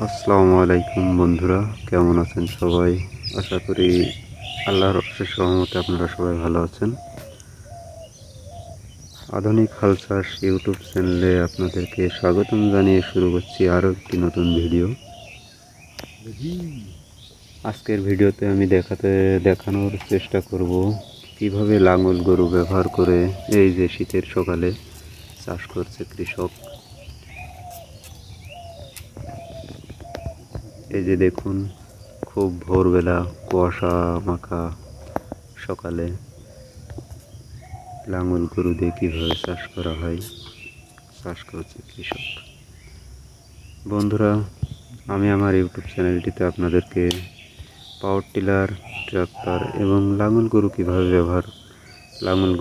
আসসালামু আলাইকুম বন্ধুরা, কেমন আছেন সবাই? আশা করি আল্লাহর অশেষ রহমতে আপনারা সবাই ভালো আছেন। আধুনিক হাল চাষ ইউটিউব চ্যানেলে আপনাদেরকে স্বাগতম জানিয়ে শুরু করছি আরও একটি নতুন ভিডিও। আজকের ভিডিওতে আমি দেখানোর চেষ্টা করব কিভাবে লাঙল গরু ব্যবহার করে এই যে শীতের সকালে চাষ করছে কৃষক। এই যে দেখুন, খুব ভোরবেলা কুয়াশা মাখা সকালে লাঙল গরু দিয়ে কীভাবে চাষ করা হয়, চাষ করছে কৃষক। বন্ধুরা, আমি আমার ইউটিউব চ্যানেলটিতে আপনাদেরকে পাওয়ার টিলার, ট্রাক্টর এবং লাঙল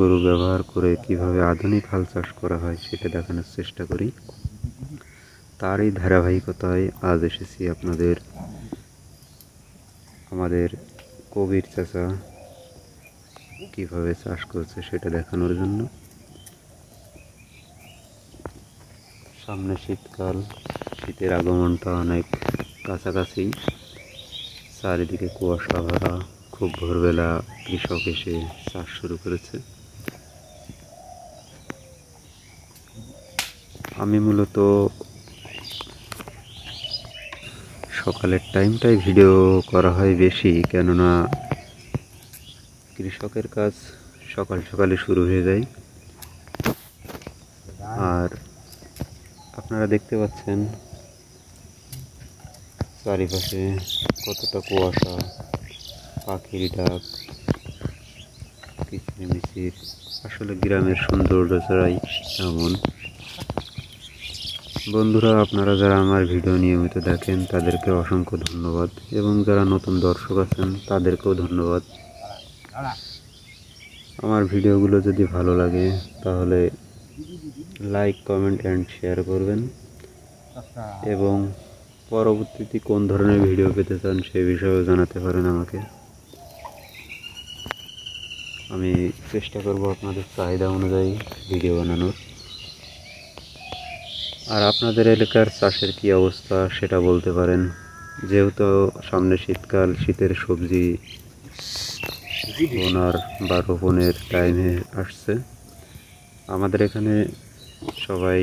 গরু ব্যবহার করে কিভাবে আধুনিক হাল চাষ করা হয় সেটা দেখানোর চেষ্টা করি। তারই ধারাবাহিকতায় আজ এসেছি আমাদের কবির চাচা কিভাবে চাষ করছে সেটা দেখানোর জন্য। সামনে শীতকাল, শীতের আগমনটা অনেক কাছাকাছি, চারিদিকে কুয়াশা ভরা। খুব ভোরবেলা কৃষক এসে চাষ শুরু করেছে। আমি মূলত সকালের টাইমটাই ভিডিও করা হয় বেশি, কেননা কৃষকের কাজ সকাল সকালে শুরু হয়ে যায়। আর আপনারা দেখতে পাচ্ছেন চারিপাশে কতটা কুয়াশা, পাখির ডাক, কিচিরমিচির। আসলে গ্রামের সৌন্দর্য ছাড়াই এমন। বন্ধুরা, আপনারা যারা আমার ভিডিও নিয়মিত দেখেন তাদেরকে অসংখ্য ধন্যবাদ, এবং যারা নতুন দর্শক আছেন তাদেরকেও ধন্যবাদ। আমার ভিডিওগুলো যদি ভালো লাগে তাহলে লাইক, কমেন্ট অ্যান্ড শেয়ার করবেন, এবং পরবর্তীতে কোন ধরনের ভিডিও পেতে চান সে বিষয়েও জানাতে পারেন আমাকে। আমি চেষ্টা করব আপনাদের চাহিদা অনুযায়ী ভিডিও বানানোর। আর আপনাদের এলাকার চাষের কী অবস্থা সেটা বলতে পারেন, যেহেতু সামনে শীতকাল, শীতের সবজি বোনার বা রোপণের টাইমে আসছে। আমাদের এখানে সবাই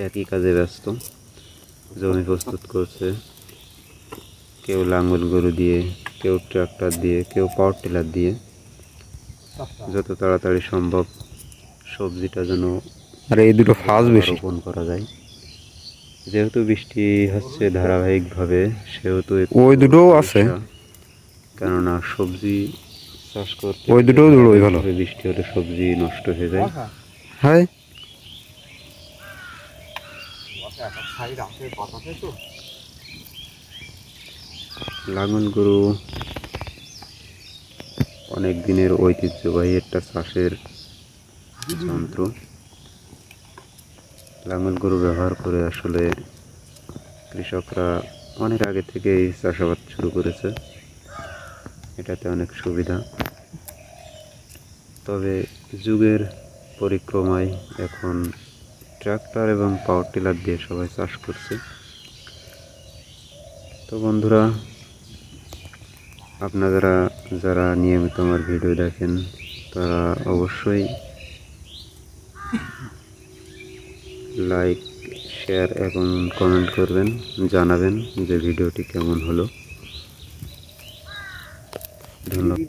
একই কাজে ব্যস্ত, জমি প্রস্তুত করছে। কেউ লাঙল গরু দিয়ে, কেউ ট্রাক্টর দিয়ে, কেউ পাওয়ার টিলার দিয়ে। যত তাড়াতাড়ি সম্ভব সবজিটা যেন রোপণ করা যায়। যেহেতু বৃষ্টি হচ্ছে ধারাবাহিকভাবে, সেহেতু ওই দুটোও আছে, কেননা সবজি চাষ করতে ওই দুটোও ভালো, বৃষ্টি হলে সবজি নষ্ট হয়ে যায়। হ্যাঁ, লাঙল গরু অনেক দিনের ঐতিহ্যবাহী একটা চাষের যন্ত্র। লাঙল গরু ব্যবহার করে আসলে কৃষকরা অনেক আগে থেকেই চাষাবাদ শুরু করেছে। এটাতে অনেক সুবিধা। তবে যুগের পরিক্রমায় এখন ট্রাক্টর এবং পাওয়ার টিলার দিয়ে সবাই চাষ করছে। তো বন্ধুরা, আপনারা যারা নিয়মিত আমার ভিডিও দেখেন তারা অবশ্যই লাইক, শেয়ার এবং কমেন্ট করবেন, জানাবেন যে ভিডিওটি কেমন হলো। ধন্যবাদ।